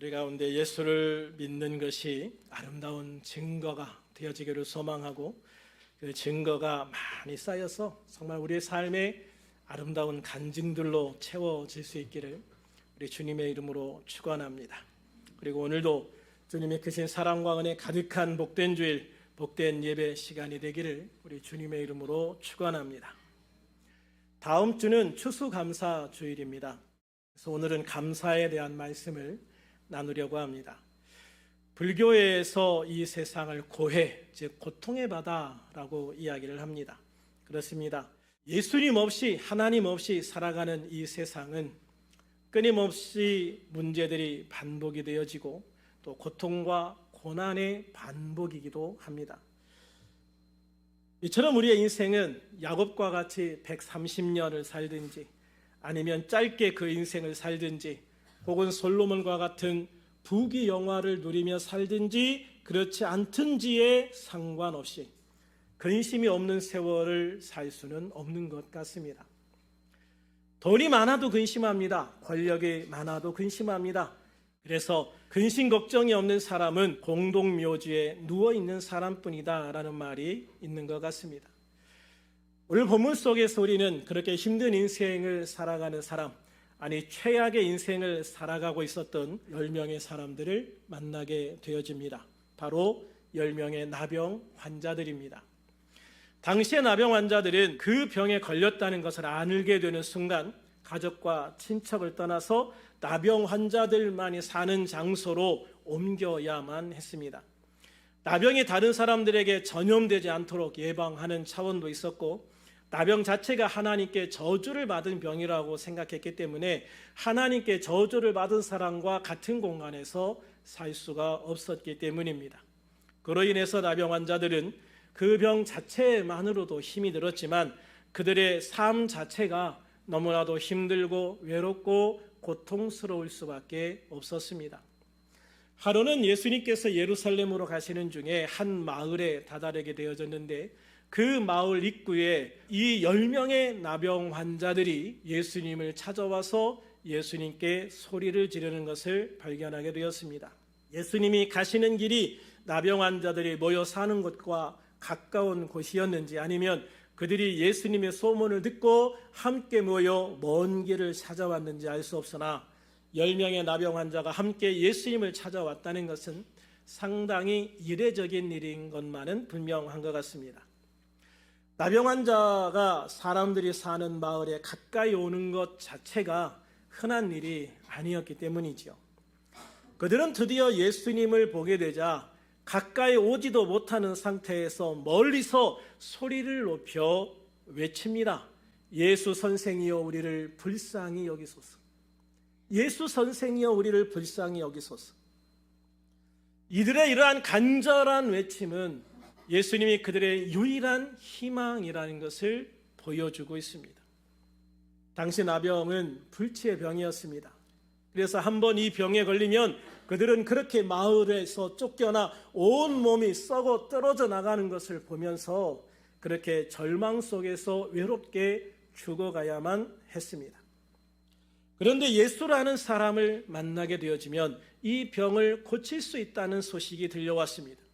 우리 가운데 예수를 믿는 것이 아름다운 증거가 되어지기를 소망하고, 그 증거가 많이 쌓여서 정말 우리의 삶에 아름다운 간증들로 채워질 수 있기를 우리 주님의 이름으로 축원합니다. 그리고 오늘도 주님의 크신 사랑과 은혜 가득한 복된 주일, 복된 예배 시간이 되기를 우리 주님의 이름으로 축원합니다. 다음 주는 추수감사 주일입니다. 그래서 오늘은 감사에 대한 말씀을 나누려고 합니다. 불교에서 이 세상을 고해, 즉 고통의 바다라고 이야기를 합니다. 그렇습니다. 예수님 없이, 하나님 없이 살아가는 이 세상은 끊임없이 문제들이 반복이 되어지고 또 고통과 고난의 반복이기도 합니다. 이처럼 우리의 인생은 야곱과 같이 130년을 살든지 아니면 짧게 그 인생을 살든지 혹은 솔로몬과 같은 부귀 영화를 누리며 살든지 그렇지 않든지에 상관없이 근심이 없는 세월을 살 수는 없는 것 같습니다. 돈이 많아도 근심합니다. 권력이 많아도 근심합니다. 그래서 근심 걱정이 없는 사람은 공동묘지에 누워있는 사람뿐이다 라는 말이 있는 것 같습니다. 오늘 본문 속에서 우리는 그렇게 힘든 인생을 살아가는 사람, 아니 최악의 인생을 살아가고 있었던 10명의 사람들을 만나게 되어집니다. 바로 10명의 나병 환자들입니다. 당시의 나병 환자들은 그 병에 걸렸다는 것을 알게 되는 순간 가족과 친척을 떠나서 나병 환자들만이 사는 장소로 옮겨야만 했습니다. 나병이 다른 사람들에게 전염되지 않도록 예방하는 차원도 있었고, 나병 자체가 하나님께 저주를 받은 병이라고 생각했기 때문에 하나님께 저주를 받은 사람과 같은 공간에서 살 수가 없었기 때문입니다. 그로 인해서 나병 환자들은 그 병 자체만으로도 힘이 들었지만 그들의 삶 자체가 너무나도 힘들고 외롭고 고통스러울 수밖에 없었습니다. 하루는 예수님께서 예루살렘으로 가시는 중에 한 마을에 다다르게 되어졌는데, 그 마을 입구에 이 10명의 나병 환자들이 예수님을 찾아와서 예수님께 소리를 지르는 것을 발견하게 되었습니다. 예수님이 가시는 길이 나병 환자들이 모여 사는 곳과 가까운 곳이었는지, 아니면 그들이 예수님의 소문을 듣고 함께 모여 먼 길을 찾아왔는지 알 수 없으나 10명의 나병 환자가 함께 예수님을 찾아왔다는 것은 상당히 이례적인 일인 것만은 분명한 것 같습니다. 나병 환자가 사람들이 사는 마을에 가까이 오는 것 자체가 흔한 일이 아니었기 때문이죠. 그들은 드디어 예수님을 보게 되자 가까이 오지도 못하는 상태에서 멀리서 소리를 높여 외칩니다. 예수 선생이여 우리를 불쌍히 여기소서. 예수 선생이여 우리를 불쌍히 여기소서. 이들의 이러한 간절한 외침은 예수님이 그들의 유일한 희망이라는 것을 보여주고 있습니다. 당시 나병은 불치의 병이었습니다. 그래서 한번 이 병에 걸리면 그들은 그렇게 마을에서 쫓겨나 온 몸이 썩어 떨어져 나가는 것을 보면서 그렇게 절망 속에서 외롭게 죽어가야만 했습니다. 그런데 예수라는 사람을 만나게 되어지면 이 병을 고칠 수 있다는 소식이 들려왔습니다.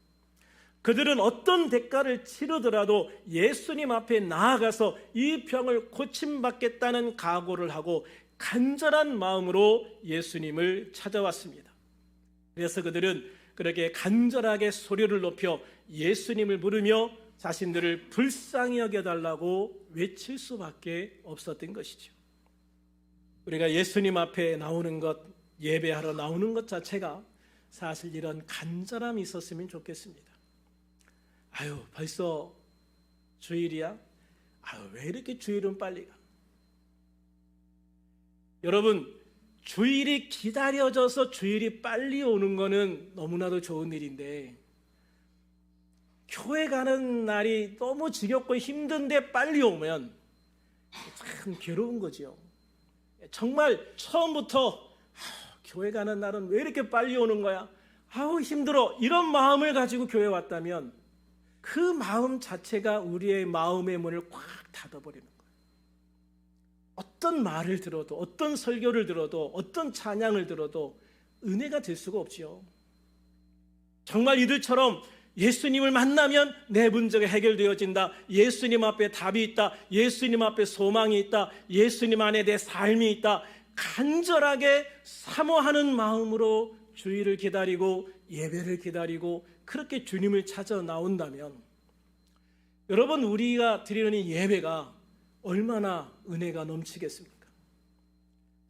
그들은 어떤 대가를 치르더라도 예수님 앞에 나아가서 이 병을 고침받겠다는 각오를 하고 간절한 마음으로 예수님을 찾아왔습니다. 그래서 그들은 그렇게 간절하게 소리를 높여 예수님을 부르며 자신들을 불쌍히 여겨달라고 외칠 수밖에 없었던 것이죠. 우리가 예수님 앞에 나오는 것, 예배하러 나오는 것 자체가 사실 이런 간절함이 있었으면 좋겠습니다. 아유, 벌써 주일이야? 아유, 왜 이렇게 주일은 빨리 가? 여러분, 주일이 기다려져서 주일이 빨리 오는 거는 너무나도 좋은 일인데, 교회 가는 날이 너무 지겹고 힘든데 빨리 오면 참 괴로운 거죠. 정말 처음부터 교회 가는 날은 왜 이렇게 빨리 오는 거야? 아우 힘들어. 이런 마음을 가지고 교회 왔다면 그 마음 자체가 우리의 마음의 문을 꽉 닫아버리는 거예요. 어떤 말을 들어도, 어떤 설교를 들어도, 어떤 찬양을 들어도 은혜가 될 수가 없지요. 정말 이들처럼 예수님을 만나면 내 문제가 해결되어진다, 예수님 앞에 답이 있다, 예수님 앞에 소망이 있다, 예수님 안에 내 삶이 있다, 간절하게 사모하는 마음으로 주일을 기다리고 예배를 기다리고 그렇게 주님을 찾아 나온다면, 여러분, 우리가 드리는 이 예배가 얼마나 은혜가 넘치겠습니까?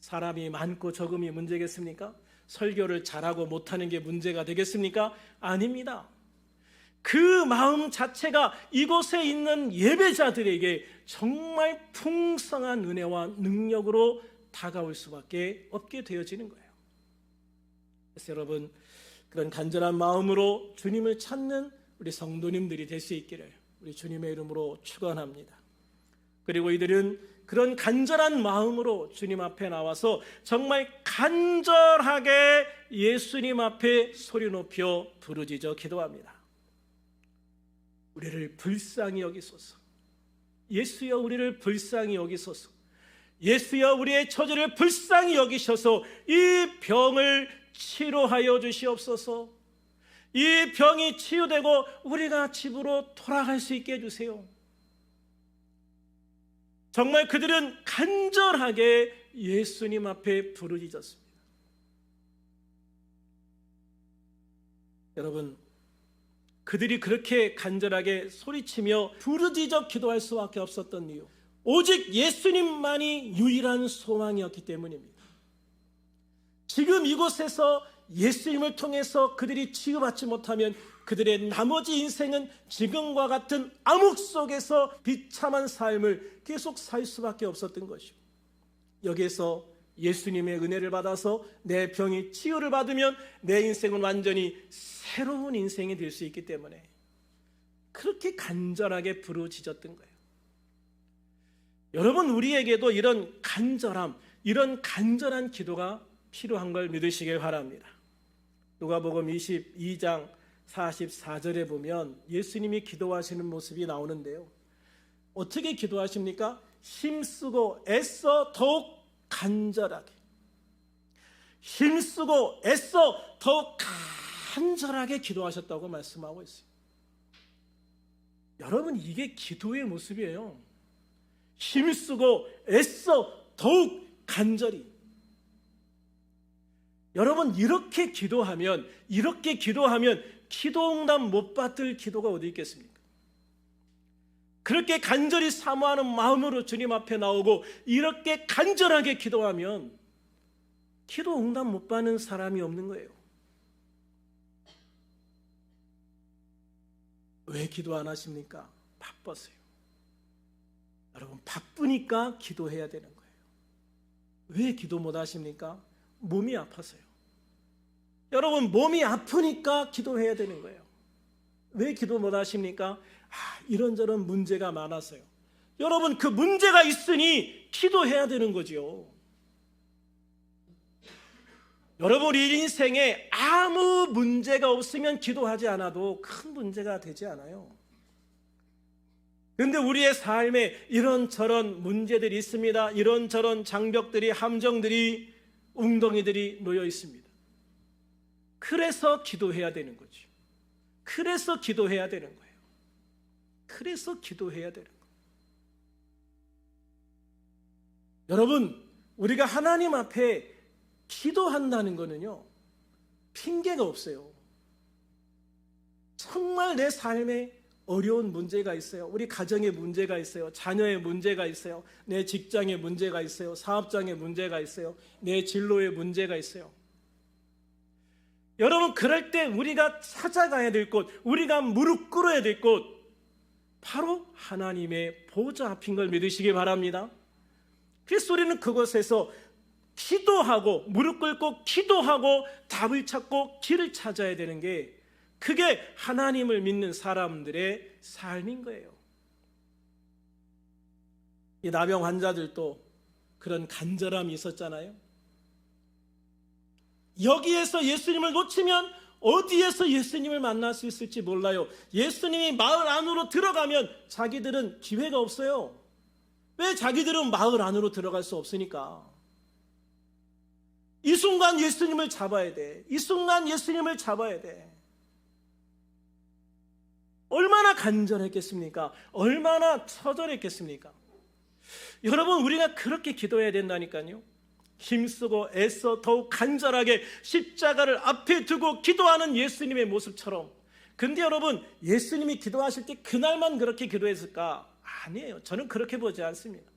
사람이 많고 적음이 문제겠습니까? 설교를 잘하고 못하는 게 문제가 되겠습니까? 아닙니다. 그 마음 자체가 이곳에 있는 예배자들에게 정말 풍성한 은혜와 능력으로 다가올 수밖에 없게 되어지는 거예요. 그래서 여러분, 그런 간절한 마음으로 주님을 찾는 우리 성도님들이 될 수 있기를 우리 주님의 이름으로 축원합니다. 그리고 이들은 그런 간절한 마음으로 주님 앞에 나와서 정말 간절하게 예수님 앞에 소리 높여 부르짖어 기도합니다. 우리를 불쌍히 여기소서. 예수여, 우리를 불쌍히 여기소서. 예수여, 우리의 처지를 불쌍히 여기셔서 이 병을 치료하여 주시옵소서. 이 병이 치유되고 우리가 집으로 돌아갈 수 있게 해주세요. 정말 그들은 간절하게 예수님 앞에 부르짖었습니다. 여러분, 그들이 그렇게 간절하게 소리치며 부르짖어 기도할 수밖에 없었던 이유, 오직 예수님만이 유일한 소망이었기 때문입니다. 지금 이곳에서 예수님을 통해서 그들이 치유받지 못하면 그들의 나머지 인생은 지금과 같은 암흑 속에서 비참한 삶을 계속 살 수밖에 없었던 것이고, 여기에서 예수님의 은혜를 받아서 내 병이 치유를 받으면 내 인생은 완전히 새로운 인생이 될 수 있기 때문에 그렇게 간절하게 부르짖었던 거예요. 여러분, 우리에게도 이런 간절함, 이런 간절한 기도가 필요한 걸 믿으시길 바랍니다. 누가복음 22장 44절에 보면 예수님이 기도하시는 모습이 나오는데요, 어떻게 기도하십니까? 힘쓰고 애써 더욱 간절하게, 힘쓰고 애써 더욱 간절하게 기도하셨다고 말씀하고 있어요. 여러분, 이게 기도의 모습이에요. 힘쓰고 애써 더욱 간절히. 여러분, 이렇게 기도하면 기도응답 못 받을 기도가 어디 있겠습니까? 그렇게 간절히 사모하는 마음으로 주님 앞에 나오고 이렇게 간절하게 기도하면 기도응답 못 받는 사람이 없는 거예요. 왜 기도 안 하십니까? 바빠서요. 여러분, 바쁘니까 기도해야 되는 거예요. 왜 기도 못 하십니까? 몸이 아파서요. 여러분, 몸이 아프니까 기도해야 되는 거예요. 왜 기도 못 하십니까? 이런저런 문제가 많아서요. 여러분, 그 문제가 있으니 기도해야 되는 거죠. 여러분, 우리 인생에 아무 문제가 없으면 기도하지 않아도 큰 문제가 되지 않아요. 그런데 우리의 삶에 이런저런 문제들이 있습니다. 이런저런 장벽들이, 함정들이, 웅덩이들이 놓여 있습니다. 그래서 기도해야 되는 거죠. 그래서 기도해야 되는 거예요. 그래서 기도해야 되는 거예요. 여러분, 우리가 하나님 앞에 기도한다는 거는요, 핑계가 없어요. 정말 내 삶에 어려운 문제가 있어요. 우리 가정에 문제가 있어요. 자녀의 문제가 있어요. 내 직장에 문제가 있어요. 사업장에 문제가 있어요. 내 진로에 문제가 있어요. 여러분, 그럴 때 우리가 찾아가야 될 곳, 우리가 무릎 꿇어야 될 곳, 바로 하나님의 보좌 앞인 걸 믿으시기 바랍니다. 그래서 우리는 그곳에서 기도하고, 무릎 꿇고 기도하고 답을 찾고 길을 찾아야 되는 게, 그게 하나님을 믿는 사람들의 삶인 거예요. 이 나병 환자들도 그런 간절함이 있었잖아요. 여기에서 예수님을 놓치면 어디에서 예수님을 만날 수 있을지 몰라요. 예수님이 마을 안으로 들어가면 자기들은 기회가 없어요. 왜? 자기들은 마을 안으로 들어갈 수 없으니까. 이 순간 예수님을 잡아야 돼. 이 순간 예수님을 잡아야 돼. 얼마나 간절했겠습니까? 얼마나 처절했겠습니까? 여러분, 우리가 그렇게 기도해야 된다니까요. 힘쓰고 애써 더욱 간절하게 십자가를 앞에 두고 기도하는 예수님의 모습처럼. 근데 여러분, 예수님이 기도하실 때 그날만 그렇게 기도했을까? 아니에요. 저는 그렇게 보지 않습니다.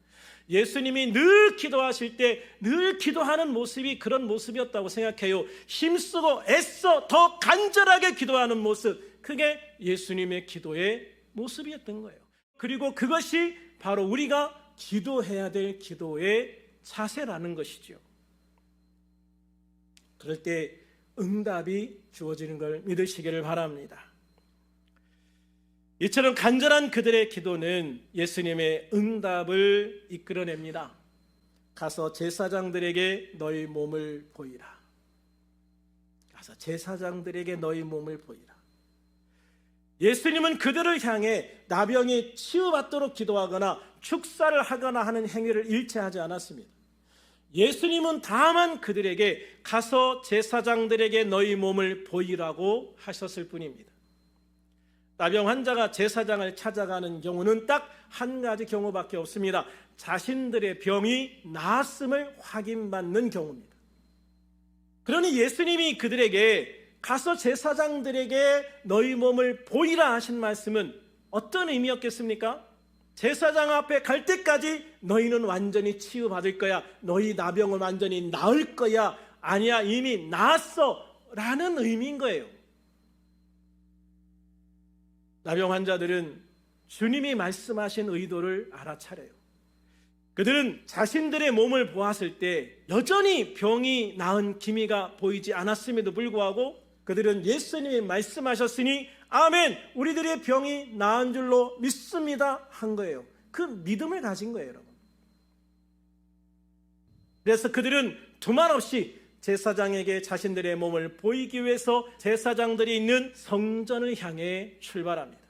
예수님이 늘 기도하실 때 늘 기도하는 모습이 그런 모습이었다고 생각해요. 힘쓰고 애써 더 간절하게 기도하는 모습, 그게 예수님의 기도의 모습이었던 거예요. 그리고 그것이 바로 우리가 기도해야 될 기도의 자세라는 것이죠. 그럴 때 응답이 주어지는 걸 믿으시기를 바랍니다. 이처럼 간절한 그들의 기도는 예수님의 응답을 이끌어냅니다. 가서 제사장들에게 너희 몸을 보이라. 가서 제사장들에게 너희 몸을 보이라. 예수님은 그들을 향해 나병이 치유받도록 기도하거나 축사를 하거나 하는 행위를 일체하지 않았습니다. 예수님은 다만 그들에게 가서 제사장들에게 너희 몸을 보이라고 하셨을 뿐입니다. 나병 환자가 제사장을 찾아가는 경우는 딱 한 가지 경우밖에 없습니다. 자신들의 병이 나았음을 확인받는 경우입니다. 그러니 예수님이 그들에게 가서 제사장들에게 너희 몸을 보이라 하신 말씀은 어떤 의미였겠습니까? 제사장 앞에 갈 때까지 너희는 완전히 치유받을 거야, 너희 나병은 완전히 나을 거야, 아니야 이미 나았어 라는 의미인 거예요. 나병 환자들은 주님이 말씀하신 의도를 알아차려요. 그들은 자신들의 몸을 보았을 때 여전히 병이 나은 기미가 보이지 않았음에도 불구하고 그들은 예수님이 말씀하셨으니 아멘, 우리들의 병이 나은 줄로 믿습니다 한 거예요. 그 믿음을 가진 거예요, 여러분. 그래서 그들은 두말 없이 제사장에게 자신들의 몸을 보이기 위해서 제사장들이 있는 성전을 향해 출발합니다.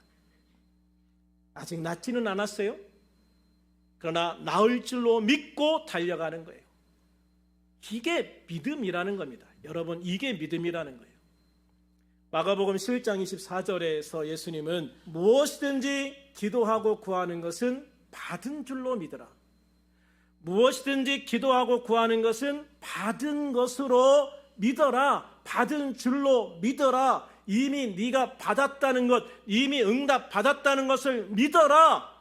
아직 낫지는 않았어요. 그러나 나을 줄로 믿고 달려가는 거예요. 이게 믿음이라는 겁니다. 여러분, 이게 믿음이라는 거예요. 마가복음 11장 24절에서 예수님은 무엇이든지 기도하고 구하는 것은 받은 줄로 믿으라. 무엇이든지 기도하고 구하는 것은 받은 것으로 믿어라. 받은 줄로 믿어라. 이미 네가 받았다는 것, 이미 응답 받았다는 것을 믿어라.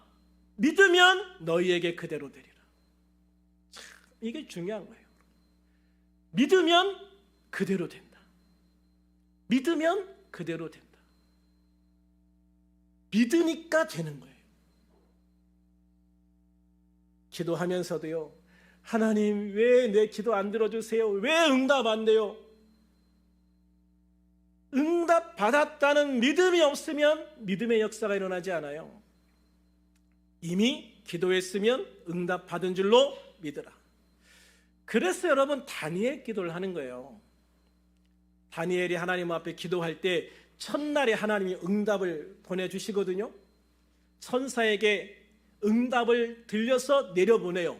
믿으면 너희에게 그대로 되리라. 참, 이게 중요한 거예요. 믿으면 그대로 된다. 믿으면 그대로 된다. 믿으니까 되는 거예요. 기도하면서도요, 하나님 왜 내 기도 안 들어주세요? 왜 응답 안 돼요? 응답 받았다는 믿음이 없으면 믿음의 역사가 일어나지 않아요. 이미 기도했으면 응답 받은 줄로 믿으라. 그래서 여러분 다니엘 기도를 하는 거예요. 다니엘이 하나님 앞에 기도할 때 첫날에 하나님이 응답을 보내주시거든요. 천사에게 응답을 들려서 내려보내요.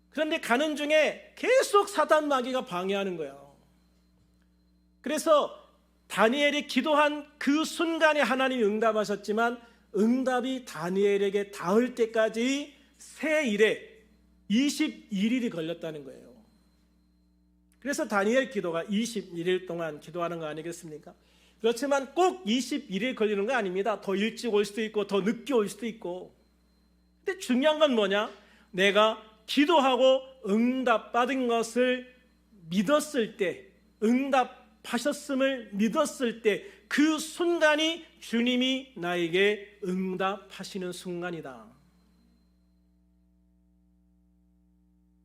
그런데 가는 중에 계속 사단 마귀가 방해하는 거예요. 그래서 다니엘이 기도한 그 순간에 하나님이 응답하셨지만 응답이 다니엘에게 닿을 때까지 새 일에 21일이 걸렸다는 거예요. 그래서 다니엘 기도가 21일 동안 기도하는 거 아니겠습니까? 그렇지만 꼭 21일 걸리는 거 아닙니다. 더 일찍 올 수도 있고 더 늦게 올 수도 있고. 근데 중요한 건 뭐냐? 내가 기도하고 응답받은 것을 믿었을 때, 응답하셨음을 믿었을 때 그 순간이 주님이 나에게 응답하시는 순간이다.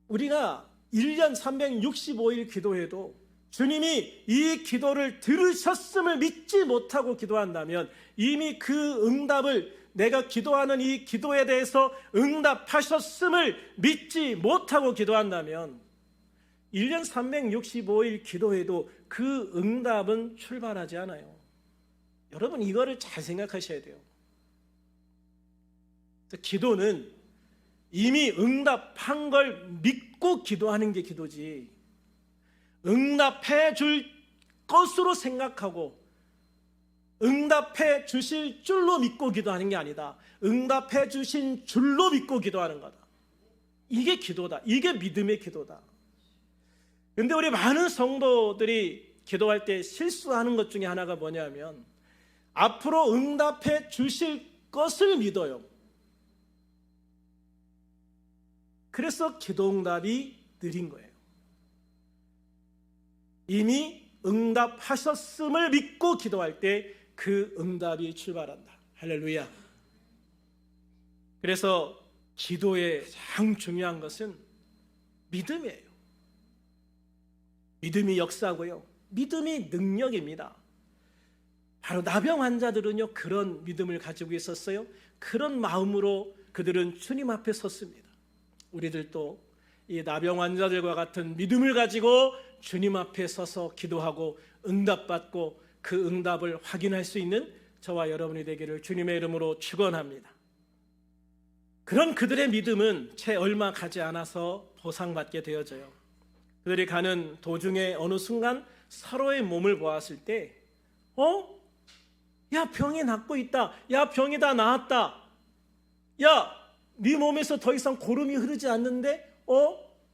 우리가 1년 365일 기도해도 주님이 이 기도를 들으셨음을 믿지 못하고 기도한다면 이미 그 응답을, 내가 기도하는 이 기도에 대해서 응답하셨음을 믿지 못하고 기도한다면 1년 365일 기도해도 그 응답은 출발하지 않아요. 여러분, 이거를 잘 생각하셔야 돼요. 기도는 이미 응답한 걸 믿고 기도하는 게 기도지, 응답해 줄 것으로 생각하고 응답해 주실 줄로 믿고 기도하는 게 아니다. 응답해 주신 줄로 믿고 기도하는 거다. 이게 기도다. 이게 믿음의 기도다. 그런데 우리 많은 성도들이 기도할 때 실수하는 것 중에 하나가 뭐냐면 앞으로 응답해 주실 것을 믿어요. 그래서 기도 응답이 느린 거예요. 이미 응답하셨음을 믿고 기도할 때 그 응답이 출발한다. 할렐루야. 그래서 기도의 가장 중요한 것은 믿음이에요. 믿음이 역사고요. 믿음이 능력입니다. 바로 나병 환자들은요, 그런 믿음을 가지고 있었어요. 그런 마음으로 그들은 주님 앞에 섰습니다. 우리들도 이 나병 환자들과 같은 믿음을 가지고 주님 앞에 서서 기도하고 응답받고 그 응답을 확인할 수 있는 저와 여러분이 되기를 주님의 이름으로 축원합니다. 그런 그들의 믿음은 채 얼마 가지 않아서 보상받게 되어져요. 그들이 가는 도중에 어느 순간 서로의 몸을 보았을 때 야, 병이 낫고 있다. 야, 병이 다 나았다. 야, 네 몸에서 더 이상 고름이 흐르지 않는데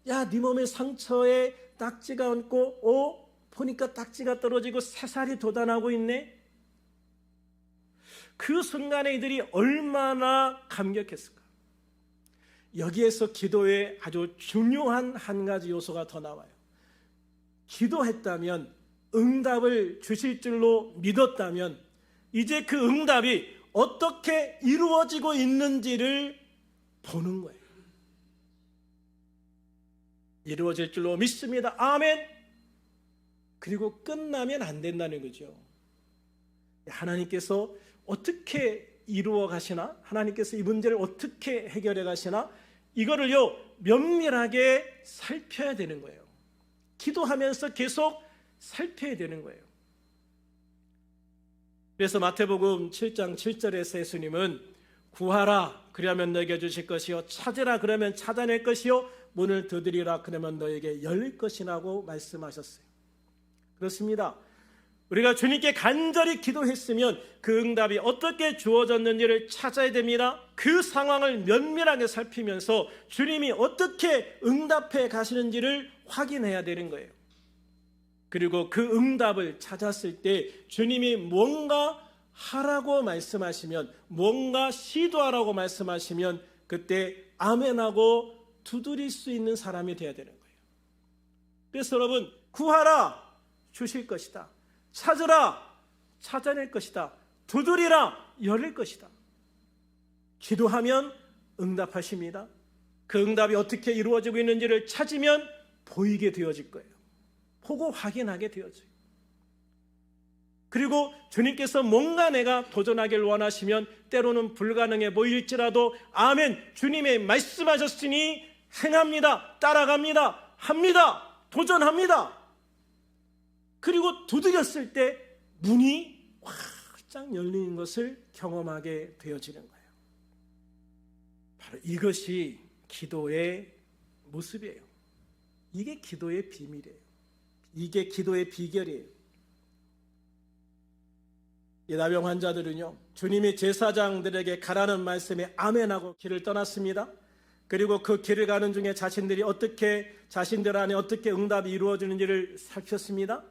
야, 네 몸의 상처에 딱지가 얹고 보니까 딱지가 떨어지고 새살이 돋아나고 있네. 그 순간에 이들이 얼마나 감격했을까. 여기에서 기도의 아주 중요한 한 가지 요소가 더 나와요. 기도했다면, 응답을 주실 줄로 믿었다면 이제 그 응답이 어떻게 이루어지고 있는지를 보는 거예요. 이루어질 줄로 믿습니다. 아멘. 그리고 끝나면 안 된다는 거죠. 하나님께서 어떻게 이루어 가시나? 하나님께서 이 문제를 어떻게 해결해 가시나? 이거를요, 면밀하게 살펴야 되는 거예요. 기도하면서 계속 살펴야 되는 거예요. 그래서 마태복음 7장 7절에서 예수님은 구하라 그러면 너에게 주실 것이요, 찾으라 그러면 찾아낼 것이요, 문을 두드리라 그러면 너에게 열릴 것이라고 말씀하셨어요. 그렇습니다. 우리가 주님께 간절히 기도했으면 그 응답이 어떻게 주어졌는지를 찾아야 됩니다. 그 상황을 면밀하게 살피면서 주님이 어떻게 응답해 가시는지를 확인해야 되는 거예요. 그리고 그 응답을 찾았을 때 주님이 뭔가 하라고 말씀하시면, 뭔가 시도하라고 말씀하시면 그때 아멘하고 두드릴 수 있는 사람이 되어야 되는 거예요. 그래서 여러분, 구하라 주실 것이다. 찾으라 찾아낼 것이다. 두드리라 열릴 것이다. 기도하면 응답하십니다. 그 응답이 어떻게 이루어지고 있는지를 찾으면 보이게 되어질 거예요. 보고 확인하게 되어져요. 그리고 주님께서 뭔가 내가 도전하길 원하시면 때로는 불가능해 보일지라도 아멘, 주님의 말씀하셨으니 행합니다. 따라갑니다. 합니다. 도전합니다. 그리고 두드렸을 때 문이 활짝 열리는 것을 경험하게 되어지는 거예요. 바로 이것이 기도의 모습이에요. 이게 기도의 비밀이에요. 이게 기도의 비결이에요. 이 나병 환자들은요, 주님이 제사장들에게 가라는 말씀에 아멘하고 길을 떠났습니다. 그리고 그 길을 가는 중에 자신들 안에 어떻게 응답이 이루어지는지를 살폈습니다.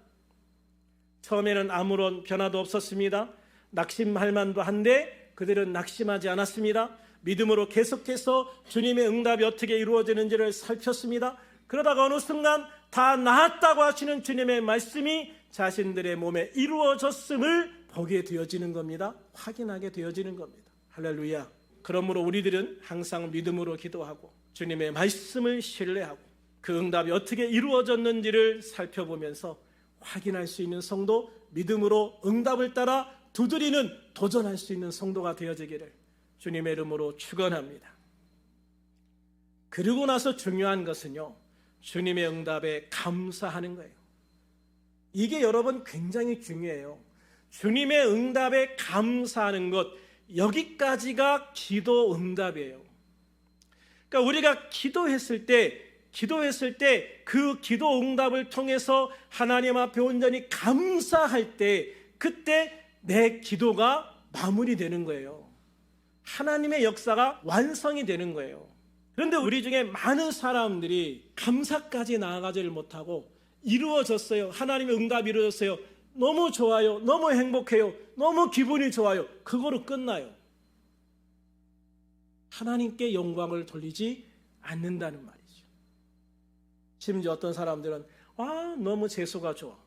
처음에는 아무런 변화도 없었습니다. 낙심할 만도 한데 그들은 낙심하지 않았습니다. 믿음으로 계속해서 주님의 응답이 어떻게 이루어지는지를 살폈습니다. 그러다가 어느 순간 다 나았다고 하시는 주님의 말씀이 자신들의 몸에 이루어졌음을 보게 되어지는 겁니다. 확인하게 되어지는 겁니다. 할렐루야. 그러므로 우리들은 항상 믿음으로 기도하고 주님의 말씀을 신뢰하고 그 응답이 어떻게 이루어졌는지를 살펴보면서 확인할 수 있는 성도, 믿음으로 응답을 따라 두드리는, 도전할 수 있는 성도가 되어지기를 주님의 이름으로 축원합니다. 그리고 나서 중요한 것은요, 주님의 응답에 감사하는 거예요. 이게 여러분 굉장히 중요해요. 주님의 응답에 감사하는 것, 여기까지가 기도 응답이에요. 그러니까 우리가 기도했을 때 기도했을 때 그 기도 응답을 통해서 하나님 앞에 온전히 감사할 때 그때 내 기도가 마무리되는 거예요. 하나님의 역사가 완성이 되는 거예요. 그런데 우리 중에 많은 사람들이 감사까지 나아가지를 못하고 이루어졌어요. 하나님의 응답이 이루어졌어요. 너무 좋아요. 너무 행복해요. 너무 기분이 좋아요. 그거로 끝나요. 하나님께 영광을 돌리지 않는다는 말이죠. 심지어 어떤 사람들은 너무 재수가 좋아.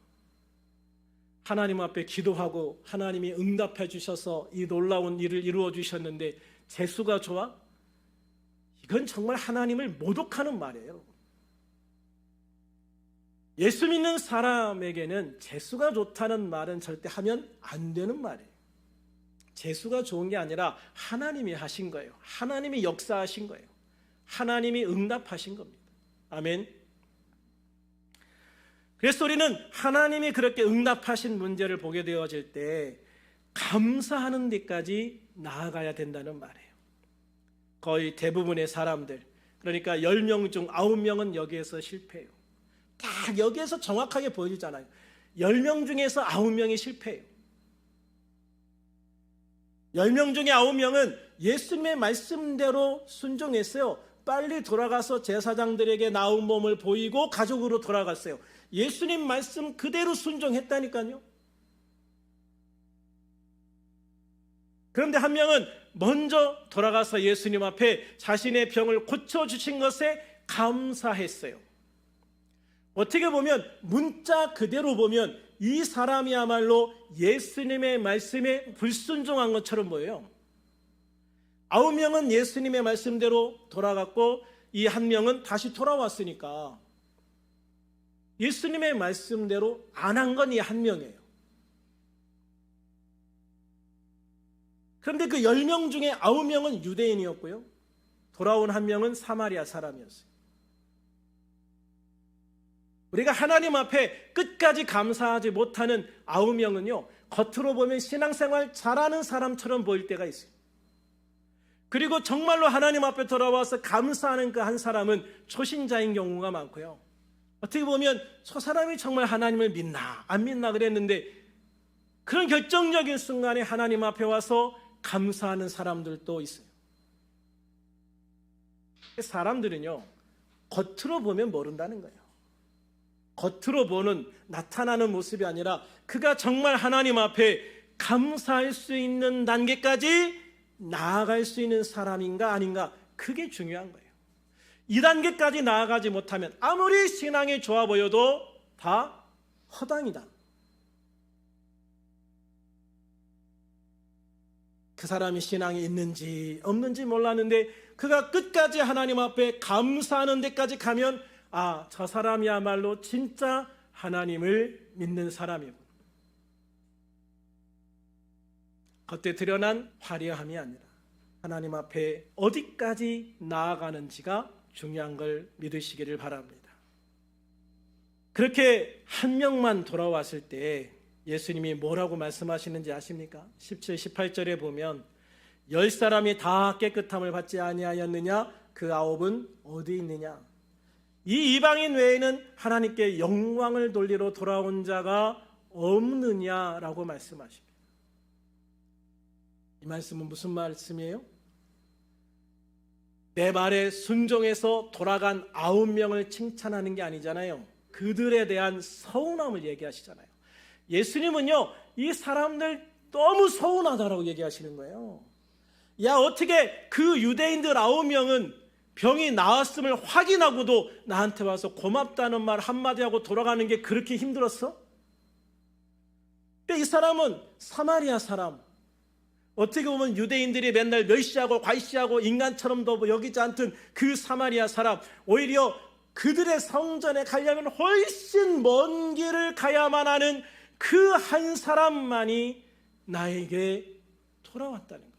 하나님 앞에 기도하고 하나님이 응답해 주셔서 이 놀라운 일을 이루어 주셨는데 재수가 좋아? 이건 정말 하나님을 모독하는 말이에요. 예수 믿는 사람에게는 재수가 좋다는 말은 절대 하면 안 되는 말이에요. 재수가 좋은 게 아니라 하나님이 하신 거예요. 하나님이 역사하신 거예요. 하나님이 응답하신 겁니다. 아멘. 그래서 우리는 하나님이 그렇게 응답하신 문제를 보게 되어질 때 감사하는 데까지 나아가야 된다는 말이에요. 거의 대부분의 사람들, 그러니까 10명 중 9명은 여기에서 실패해요. 딱 여기에서 정확하게 보여주잖아요. 10명 중에서 9명이 실패해요. 10명 중에 9명은 예수님의 말씀대로 순종했어요. 빨리 돌아가서 제사장들에게 나온 몸을 보이고 가족으로 돌아갔어요. 예수님 말씀 그대로 순종했다니까요. 그런데 한 명은 먼저 돌아가서 예수님 앞에 자신의 병을 고쳐주신 것에 감사했어요. 어떻게 보면 문자 그대로 보면 이 사람이야말로 예수님의 말씀에 불순종한 것처럼 보여요. 9명은 예수님의 말씀대로 돌아갔고 이 한 명은 다시 돌아왔으니까 예수님의 말씀대로 안 한 건 이 한 명이에요. 그런데 그 10명 중에 9명은 유대인이었고요. 돌아온 한 명은 사마리아 사람이었어요. 우리가 하나님 앞에 끝까지 감사하지 못하는 9명은요, 겉으로 보면 신앙생활 잘하는 사람처럼 보일 때가 있어요. 그리고 정말로 하나님 앞에 돌아와서 감사하는 그 한 사람은 초신자인 경우가 많고요. 어떻게 보면 저 사람이 정말 하나님을 믿나 안 믿나 그랬는데 그런 결정적인 순간에 하나님 앞에 와서 감사하는 사람들도 있어요. 사람들은요, 겉으로 보면 모른다는 거예요. 겉으로 보는 나타나는 모습이 아니라 그가 정말 하나님 앞에 감사할 수 있는 단계까지 나아갈 수 있는 사람인가 아닌가, 그게 중요한 거예요. 이 단계까지 나아가지 못하면 아무리 신앙이 좋아 보여도 다 허당이다. 그 사람이 신앙이 있는지 없는지 몰랐는데 그가 끝까지 하나님 앞에 감사하는 데까지 가면 저 사람이야말로 진짜 하나님을 믿는 사람이고, 겉에 드러난 화려함이 아니라 하나님 앞에 어디까지 나아가는지가 중요한 걸 믿으시기를 바랍니다. 그렇게 한 명만 돌아왔을 때 예수님이 뭐라고 말씀하시는지 아십니까? 17, 18절에 보면 10사람이 다 깨끗함을 받지 아니하였느냐? 그 9은 어디 있느냐? 이 이방인 외에는 하나님께 영광을 돌리러 돌아온 자가 없느냐라고 말씀하십니다. 이 말씀은 무슨 말씀이에요? 내 말에 순종해서 돌아간 9명을 칭찬하는 게 아니잖아요. 그들에 대한 서운함을 얘기하시잖아요. 예수님은요, 이 사람들 너무 서운하다라고 얘기하시는 거예요. 야, 어떻게 그 유대인들 9명은 병이 나았음을 확인하고도 나한테 와서 고맙다는 말 한마디 하고 돌아가는 게 그렇게 힘들었어? 근데 이 사람은 사마리아 사람, 어떻게 보면 유대인들이 맨날 멸시하고 괄시하고 인간처럼도 여기지 않던 그 사마리아 사람, 오히려 그들의 성전에 가려면 훨씬 먼 길을 가야만 하는 그 한 사람만이 나에게 돌아왔다는 거예요.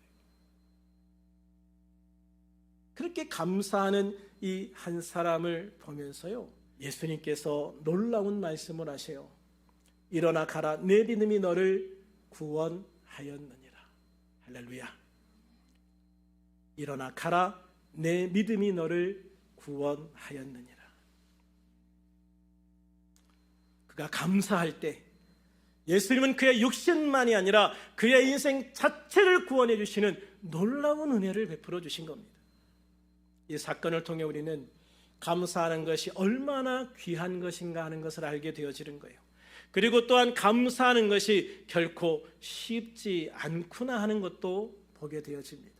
그렇게 감사하는 이 한 사람을 보면서요, 예수님께서 놀라운 말씀을 하세요. 일어나 가라, 내 믿음이 너를 구원하였느니라. 할렐루야. 일어나 가라, 내 믿음이 너를 구원하였느니라. 그가 감사할 때 예수님은 그의 육신만이 아니라 그의 인생 자체를 구원해 주시는 놀라운 은혜를 베풀어 주신 겁니다. 이 사건을 통해 우리는 감사하는 것이 얼마나 귀한 것인가 하는 것을 알게 되어지는 거예요. 그리고 또한 감사하는 것이 결코 쉽지 않구나 하는 것도 보게 되어집니다.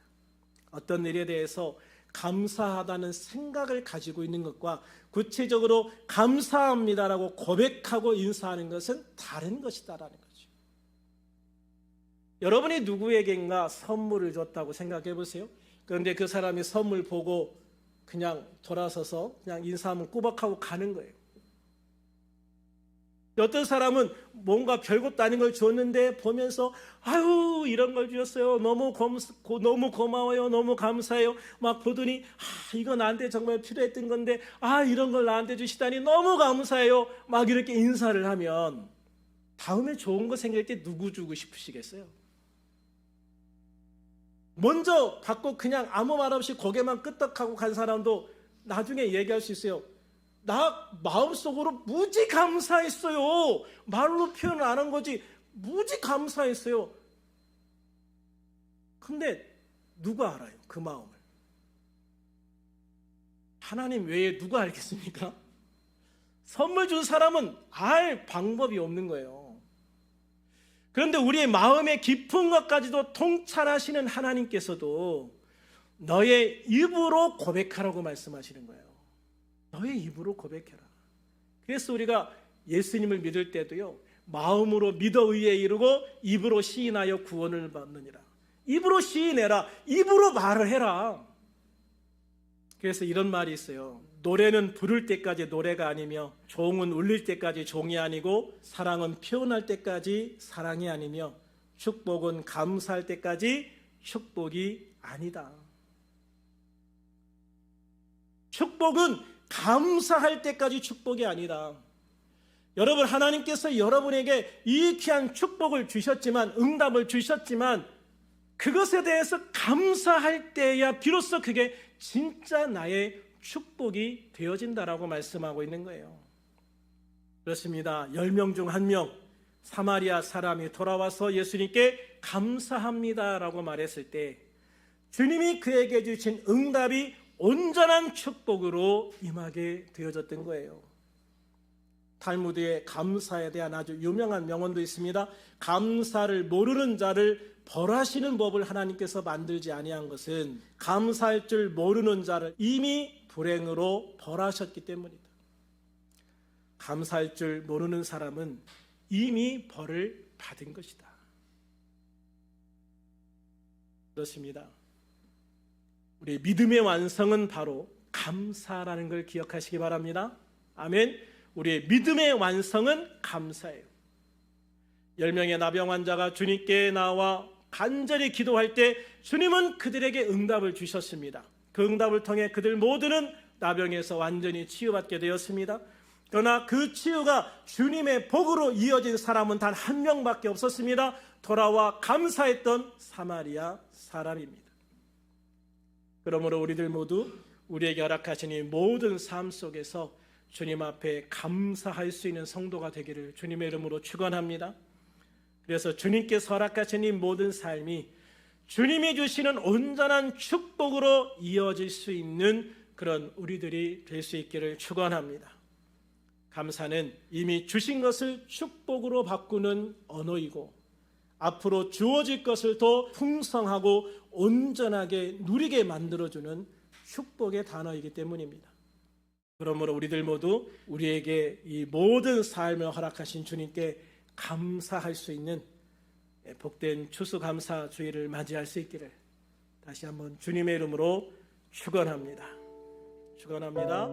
어떤 일에 대해서 감사하다는 생각을 가지고 있는 것과 구체적으로 감사합니다라고 고백하고 인사하는 것은 다른 것이다라는 거죠. 여러분이 누구에겐가 선물을 줬다고 생각해 보세요. 그런데 그 사람이 선물 보고 그냥 돌아서서 그냥 인사하면 꾸벅하고 가는 거예요. 어떤 사람은 뭔가 별것도 아닌 걸 줬는데 보면서 아유 이런 걸 주셨어요. 너무 고마워요. 너무 감사해요. 막 보더니 이거 나한테 정말 필요했던 건데 이런 걸 나한테 주시다니 너무 감사해요. 막 이렇게 인사를 하면 다음에 좋은 거 생길 때 누구 주고 싶으시겠어요? 먼저 받고 그냥 아무 말 없이 고개만 끄덕하고 간 사람도 나중에 얘기할 수 있어요. 나 마음속으로 무지 감사했어요. 말로 표현을 안 한 거지 무지 감사했어요. 근데 누가 알아요? 그 마음을. 하나님 외에 누가 알겠습니까? 선물 준 사람은 알 방법이 없는 거예요. 그런데 우리의 마음의 깊은 것까지도 통찰하시는 하나님께서도 너의 입으로 고백하라고 말씀하시는 거예요. 너의 입으로 고백해라. 그래서 우리가 예수님을 믿을 때도요, 마음으로 믿어 의에 이르고 입으로 시인하여 구원을 받느니라. 입으로 시인해라. 입으로 말을 해라. 그래서 이런 말이 있어요. 노래는 부를 때까지 노래가 아니며 종은 울릴 때까지 종이 아니고 사랑은 표현할 때까지 사랑이 아니며 축복은 감사할 때까지 축복이 아니다. 축복은 감사할 때까지 축복이 아니다. 여러분, 하나님께서 여러분에게 이 귀한 축복을 주셨지만, 응답을 주셨지만 그것에 대해서 감사할 때야 비로소 그게 진짜 나의 축복이 되어진다라고 말씀하고 있는 거예요. 그렇습니다. 10명 중 1명 사마리아 사람이 돌아와서 예수님께 감사합니다라고 말했을 때 주님이 그에게 주신 응답이 온전한 축복으로 임하게 되어졌던 거예요. 탈무드에 감사에 대한 아주 유명한 명언도 있습니다. 감사를 모르는 자를 벌하시는 법을 하나님께서 만들지 아니한 것은 감사할 줄 모르는 자를 이미 불행으로 벌하셨기 때문이다. 감사할 줄 모르는 사람은 이미 벌을 받은 것이다. 그렇습니다. 우리 믿음의 완성은 바로 감사라는 걸 기억하시기 바랍니다. 아멘. 우리의 믿음의 완성은 감사예요. 10명의 나병 환자가 주님께 나와 간절히 기도할 때 주님은 그들에게 응답을 주셨습니다. 그 응답을 통해 그들 모두는 나병에서 완전히 치유받게 되었습니다. 그러나 그 치유가 주님의 복으로 이어진 사람은 단 1명밖에 없었습니다. 돌아와 감사했던 사마리아 사람입니다. 그러므로 우리들 모두 우리에게 허락하신 이 모든 삶 속에서 주님 앞에 감사할 수 있는 성도가 되기를 주님의 이름으로 축원합니다. 그래서 주님께서 허락하신 이 모든 삶이 주님이 주시는 온전한 축복으로 이어질 수 있는 그런 우리들이 될 수 있기를 축원합니다. 감사는 이미 주신 것을 축복으로 바꾸는 언어이고 앞으로 주어질 것을 더 풍성하고 온전하게 누리게 만들어주는 축복의 단어이기 때문입니다. 그러므로 우리들 모두 우리에게 이 모든 삶을 허락하신 주님께 감사할 수 있는 복된 추수감사 주일을 맞이할 수 있기를 다시 한번 주님의 이름으로 축원합니다. 축원합니다.